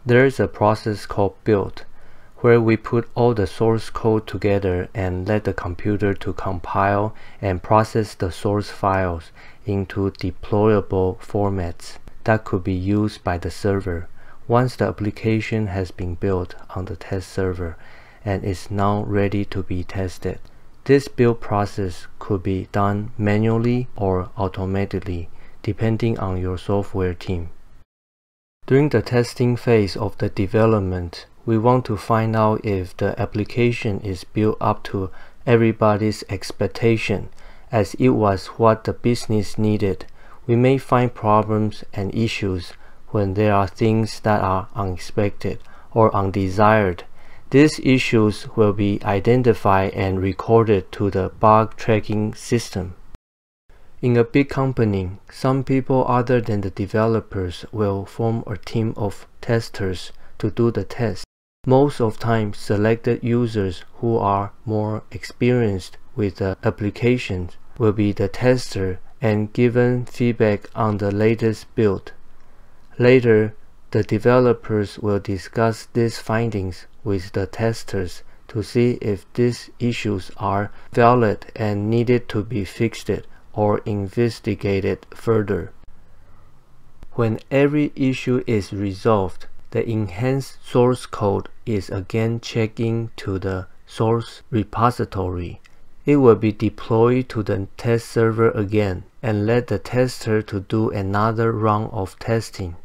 There is a process called build, where we put all the source code together and let the computer to compile and process the source files into deployable formats that could be used by the server once the application has been built on the test server and is now ready to be tested. This build process could be done manually or automatically, depending on your software team. During the testing phase of the development, we want to find out if the application is built up to everybody's expectation, as it was what the business needed. We may find problems and issues when there are things that are unexpected or undesired. These issues will be identified and recorded to the bug tracking system. In a big company, some people other than the developers will form a team of testers to do the test. Most of the time, selected users who are more experienced with the applications will be the tester and given feedback on the latest build. Later, the developers will discuss these findings with the testers to see if these issues are valid and needed to be fixed or investigated further. When every issue is resolved, the enhanced source code is again checked into the source repository. It will be deployed to the test server again and let the tester to do another round of testing.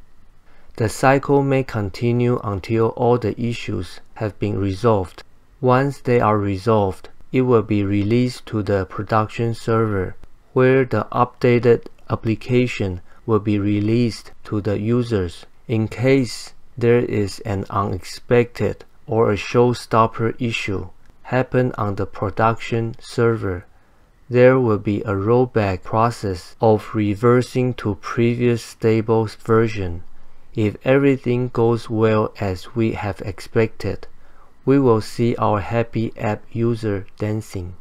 The cycle may continue until all the issues have been resolved. Once they are resolved, it will be released to the production server, where the updated application will be released to the users. In case there is an unexpected or a showstopper issue happen on the production server, there will be a rollback process of reversing to previous stable version. If everything goes well as we have expected, we will see our happy app user dancing.